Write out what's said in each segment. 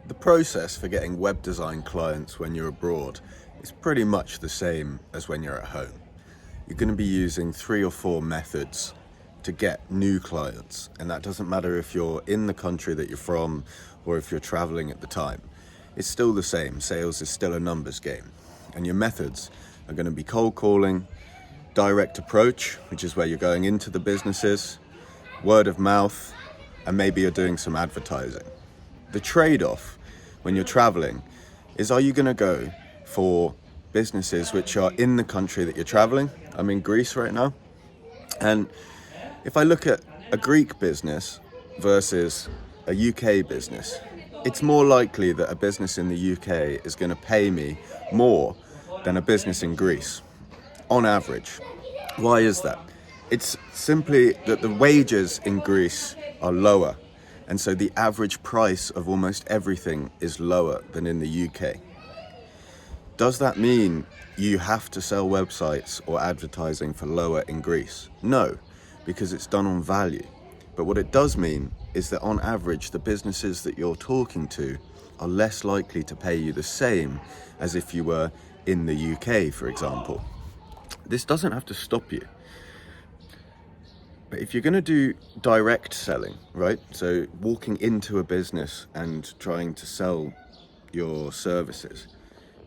The process for getting web design clients when you're abroad is pretty much the same as when you're at home. You're going to be using 3 or 4 methods to get new clients, and that doesn't matter if you're in the country that you're from or if you're traveling at the time. It's still the same. Sales is still a numbers game, and your methods are going to be cold calling, direct approach, which is where you're going into the businesses, word of mouth, and maybe you're doing some advertising. The trade-off when you're traveling is, are you going to go for businesses which are in the country that you're traveling? I'm in Greece right now, and if I look at a Greek business versus a UK business, it's more likely that a business in the UK is going to pay me more than a business in Greece, on average. Why is that? It's simply that the wages in Greece are lower, and so the average price of almost everything is lower than in the UK. Does that mean you have to sell websites or advertising for lower in Greece? No, because it's done on value. But what it does mean is that on average, the businesses that you're talking to are less likely to pay you the same as if you were in the UK, for example. This doesn't have to stop you. But if you're going to do direct selling, right? So walking into a business and trying to sell your services,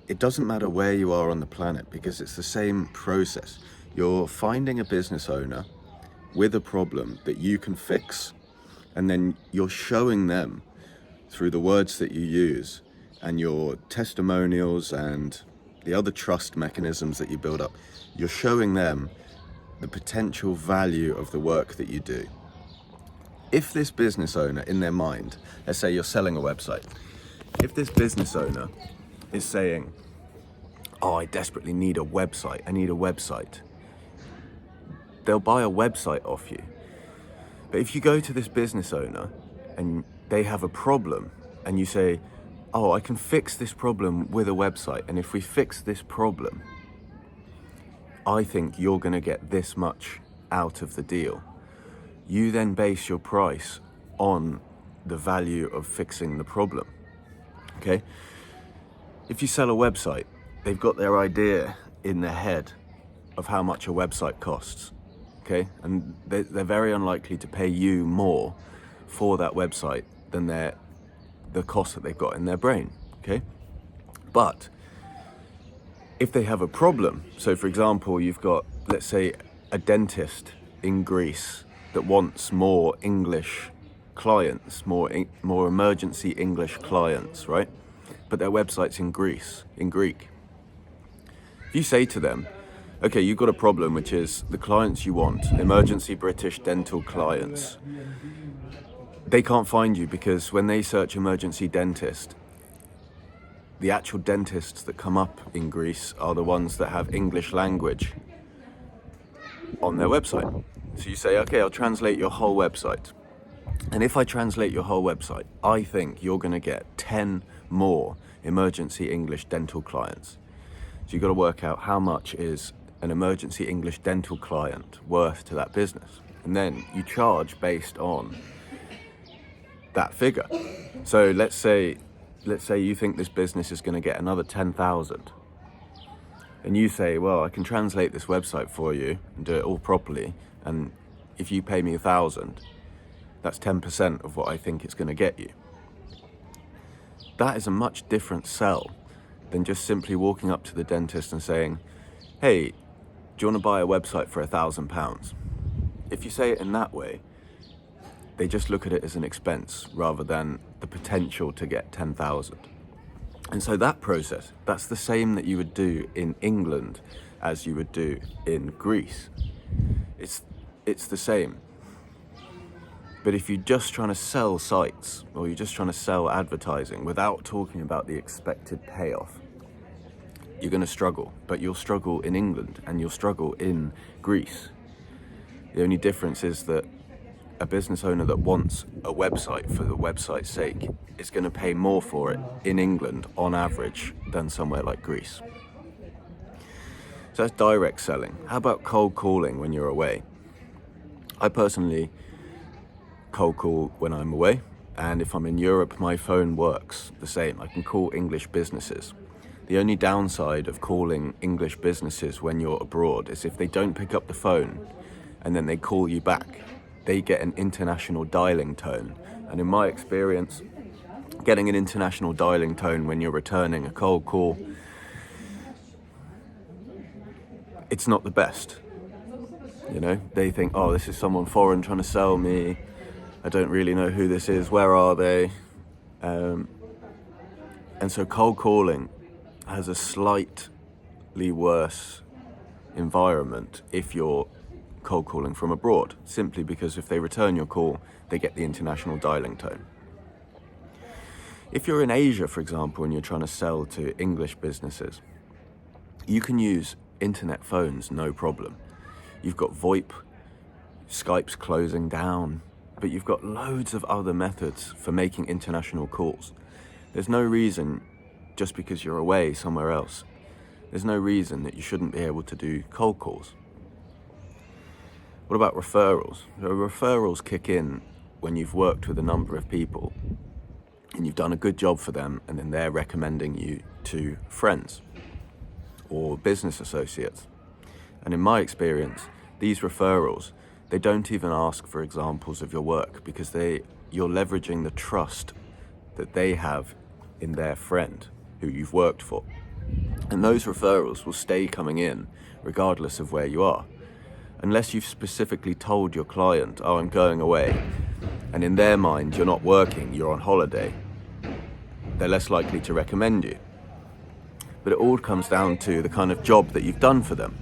it doesn't matter where you are on the planet because it's the same process. You're finding a business owner with a problem that you can fix, and then you're showing them through the words that you use and your testimonials and the other trust mechanisms that you build up. You're showing them the potential value of the work that you do. If this business owner in their mind, let's say you're selling a website, if this business owner is saying, oh, I desperately need a website, they'll buy a website off you. But if you go to this business owner and they have a problem and you say, oh, I can fix this problem with a website, and if we fix this problem, I think you're going to get this much out of the deal. You then base your price on the value of fixing the problem, okay? If you sell a website, they've got their idea in their head of how much a website costs, okay? And they're very unlikely to pay you more for that website than the cost that they've got in their brain, okay? But if they have a problem, so for example, you've got, let's say, a dentist in Greece that wants more English clients, more emergency English clients, right? But their website's in Greek. If you say to them, okay, you've got a problem, which is the clients you want, emergency British dental clients, they can't find you because when they search emergency dentist, the actual dentists that come up in Greece are the ones that have English language on their website. So you say, okay, I'll translate your whole website. And if I translate your whole website, I think you're going to get 10 more emergency English dental clients. So you've got to work out how much is an emergency English dental client worth to that business. And then you charge based on that figure. So let's say you think this business is going to get another 10,000. And you say, well, I can translate this website for you and do it all properly. And if you pay me 1,000, that's 10% of what I think it's going to get you. That is a much different sell than just simply walking up to the dentist and saying, hey, do you want to buy a website for £1,000? If you say it in that way, they just look at it as an expense rather than the potential to get 10,000. And so that process, that's the same that you would do in England as you would do in Greece. It's the same. But if you're just trying to sell sites or you're just trying to sell advertising without talking about the expected payoff, you're going to struggle. But you'll struggle in England and you'll struggle in Greece. The only difference is that a business owner that wants a website for the website's sake is going to pay more for it in England on average than somewhere like Greece. So that's direct selling. How about cold calling when you're away? I personally cold call when I'm away And if I'm in Europe, my phone works the same. I can call English businesses. The only downside of calling English businesses when you're abroad is if they don't pick up the phone and then they call you back, they get an international dialing tone. And in my experience, getting an international dialing tone when you're returning a cold call, it's not the best. You know, they think, oh, this is someone foreign trying to sell me. I don't really know who this is. Where are they? And so cold calling has a slightly worse environment if you're cold calling from abroad, simply because if they return your call, they get the international dialing tone. If you're in Asia, for example, and you're trying to sell to English businesses, you can use internet phones, no problem. You've got VoIP, Skype's closing down, but you've got loads of other methods for making international calls. There's no reason, just because you're away somewhere else, there's no reason that you shouldn't be able to do cold calls. What about referrals? So referrals kick in when you've worked with a number of people and you've done a good job for them, and then they're recommending you to friends or business associates. And in my experience, these referrals, they don't even ask for examples of your work because you're leveraging the trust that they have in their friend who you've worked for. And those referrals will stay coming in regardless of where you are. Unless you've specifically told your client, oh, I'm going away, and in their mind you're not working, you're on holiday, they're less likely to recommend you. But it all comes down to the kind of job that you've done for them.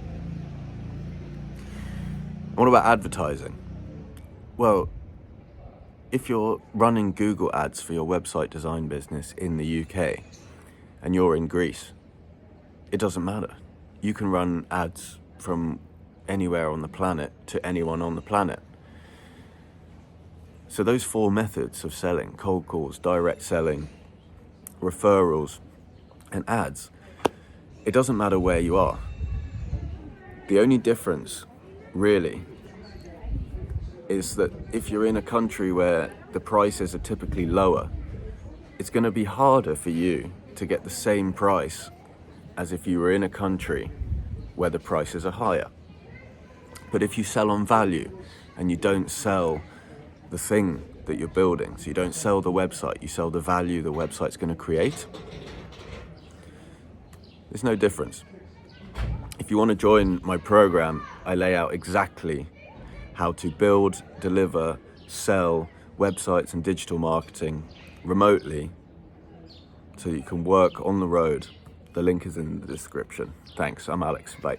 What about advertising? Well, if you're running Google ads for your website design business in the UK and you're in Greece, it doesn't matter. You can run ads from anywhere on the planet to anyone on the planet. So those 4 methods of selling, cold calls, direct selling, referrals, and ads, it doesn't matter where you are. The only difference, really, is that if you're in a country where the prices are typically lower, it's going to be harder for you to get the same price as if you were in a country where the prices are higher. But if you sell on value and you don't sell the thing that you're building, so you don't sell the website, you sell the value the website's going to create, there's no difference. If you want to join my program, I lay out exactly how to build, deliver, sell websites and digital marketing remotely so you can work on the road. The link is in the description. Thanks, I'm Alex. Bye.